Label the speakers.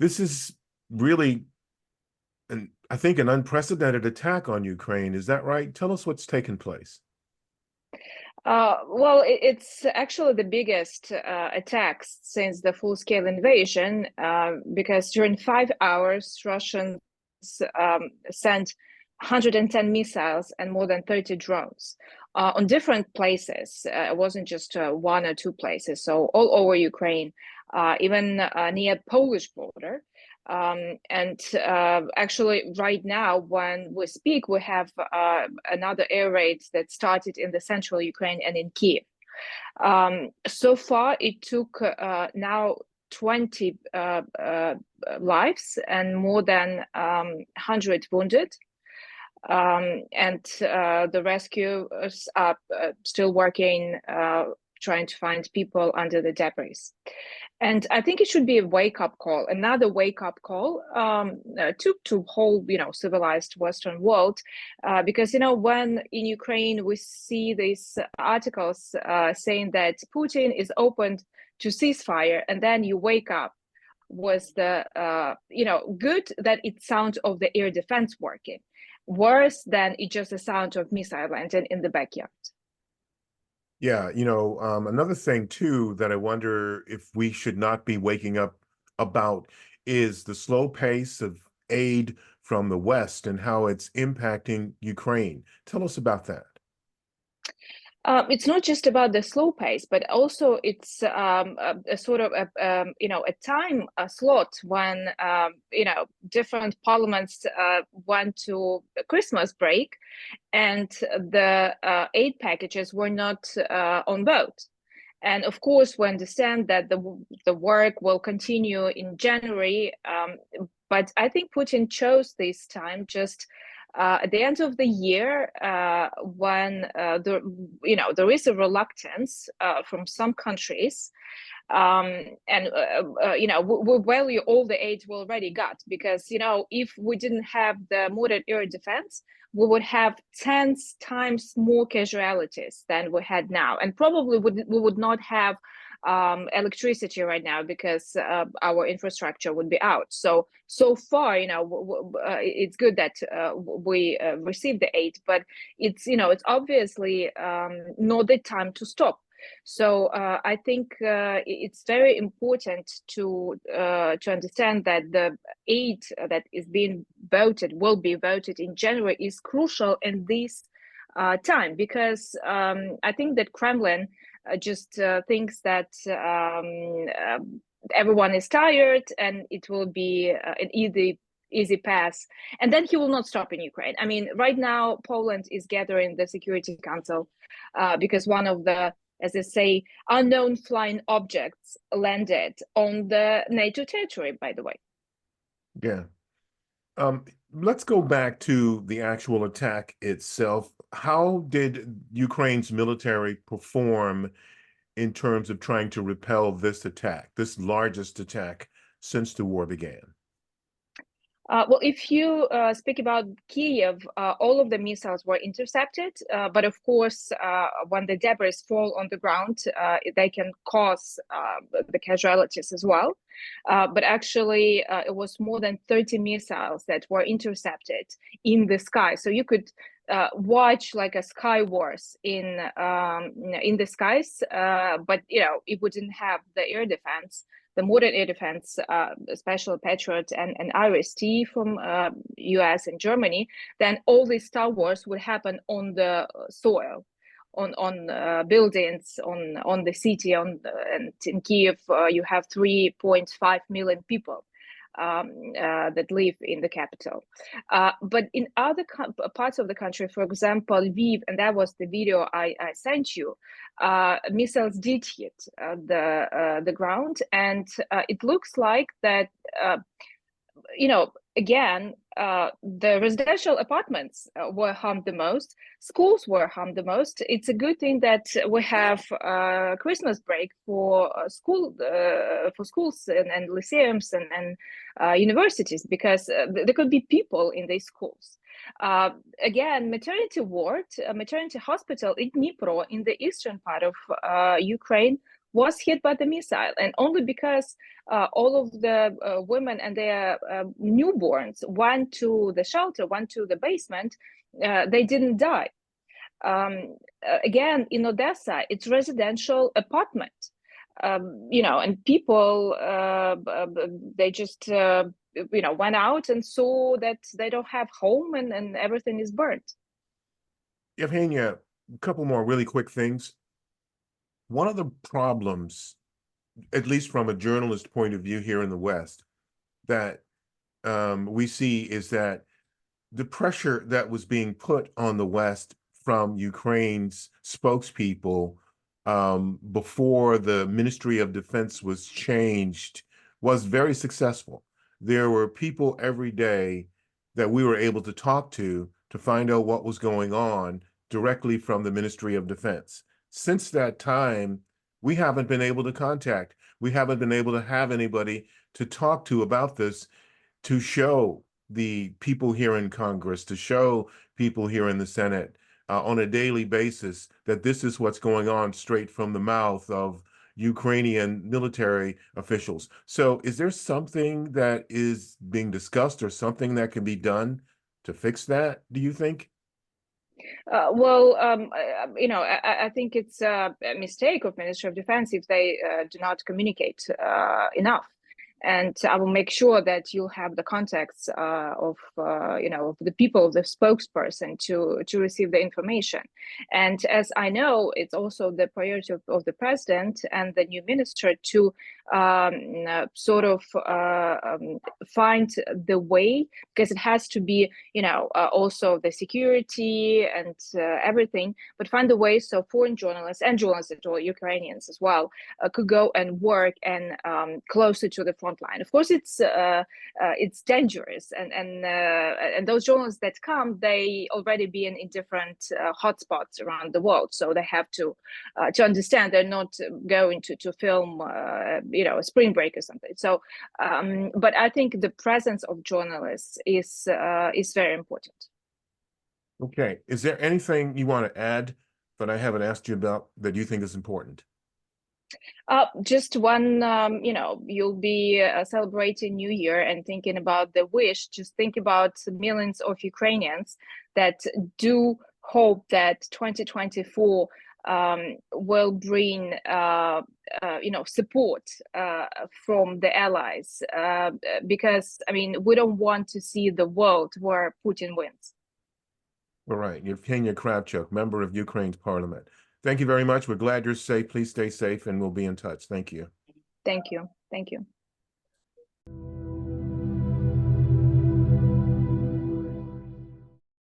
Speaker 1: This is really, I think, an unprecedented attack on Ukraine. Is that right? Tell us what's taken place.
Speaker 2: Well, it's actually the biggest attacks since the full-scale invasion, because during 5 hours, Russians sent 110 missiles and more than 30 drones on different places. It wasn't just one or two places, so all over Ukraine, even near Polish border. And actually, right now, when we speak, we have another air raid that started in the central Ukraine and in Kiev. So far, it took now 20 lives and more than 100 wounded. And the rescuers are still working, trying to find people under the debris. And I think it should be a wake-up call, another wake-up call to whole, civilized Western world, because when in Ukraine we see these articles saying that Putin is open to ceasefire, and then you wake up was the good that it sounds of the air defense working, worse than it just a sound of missile landing in the backyard.
Speaker 1: Yeah, another thing too that I wonder if we should not be waking up about is the slow pace of aid from the West and how it's impacting Ukraine. Tell us about that.
Speaker 2: It's not just about the slow pace, but also it's a sort of a time slot when different parliaments went to Christmas break, and the aid packages were not on vote. And of course, we understand that the work will continue in January, but I think Putin chose this time just at the end of the year, when there is a reluctance from some countries, and we value all the aid we already got, because if we didn't have the modern air defense, we would have 10 times more casualties than we had now, and probably we would not have electricity right now, because our infrastructure would be out. So far, it's good that we received the aid, but it's obviously not the time to stop. So I think it's very important to understand that the aid that is being voted, will be voted in January, is crucial in this time, because I think that Kremlin just thinks that everyone is tired and it will be an easy pass, and then he will not stop in Ukraine. I mean, right now Poland is gathering the Security Council because one of the, as they say, unknown flying objects landed on the NATO territory, by the way.
Speaker 1: Yeah. Let's go back to the actual attack itself. How did Ukraine's military perform in terms of trying to repel this attack, this largest attack since the war began?
Speaker 2: Well, if you speak about Kiev, all of the missiles were intercepted, but of course, when the debris fall on the ground, they can cause the casualties as well. But actually, it was more than 30 missiles that were intercepted in the sky. So you could watch like a sky wars in the skies, but it wouldn't have the air defense, the modern air defense, special Patriot and Iris-T from US and Germany. Then all these Star Wars would happen on the soil, on buildings, on the city, and in Kiev you have 3.5 million people that live in the capital. But in other parts of the country, for example, Lviv, and that was the video I sent you, missiles did hit the ground, and it looks like that, again, the residential apartments were harmed the most. Schools were harmed the most. It's a good thing that we have Christmas break for schools and lyceums and universities, because there could be people in these schools. Again, maternity hospital in Dnipro, in the eastern part of Ukraine, was hit by the missile, and only because all of the women and their newborns went to the shelter, went to the basement, they didn't die. Again, in Odessa, it's residential apartment, and people they just went out and saw that they don't have home, and everything is burnt.
Speaker 1: Yevhenia, a couple more really quick things. One of the problems, at least from a journalist point of view here in the West, that we see is that the pressure that was being put on the West from Ukraine's spokespeople before the Ministry of Defense was changed was very successful. There were people every day that we were able to talk to find out what was going on directly from the Ministry of Defense. Since that time, we haven't been able to contact. We haven't been able to have anybody to talk to about this, to show the people here in Congress, to show people here in the Senate on a daily basis that this is what's going on straight from the mouth of Ukrainian military officials. So is there something that is being discussed or something that can be done to fix that, do you think?
Speaker 2: I think it's a mistake of Ministry of Defense if they do not communicate enough. And I will make sure that you have the contacts of the people, the spokesperson, to receive the information. And as I know, it's also the priority of the president and the new minister to find the way, because it has to be, also the security and everything, but find a way so foreign journalists and journalists or Ukrainians as well could go and work and closer to the front line. Of course, it's dangerous, and those journalists that come, they already been in different hotspots around the world, so they have to understand they're not going to film a spring break or something. So, but I think the presence of journalists is very important.
Speaker 1: Okay. Is there anything you want to add that I haven't asked you about that you think is important?
Speaker 2: Just one, you'll be celebrating New Year and thinking about the wish. Just think about millions of Ukrainians that do hope that 2024 will bring, support from the allies, because, I mean, we don't want to see the world where Putin wins.
Speaker 1: All right. Yevhenia Kravchuck, member of Ukraine's parliament. Thank you very much. We're glad you're safe. Please stay safe, and we'll be in touch. Thank you.
Speaker 2: Thank you. Thank you.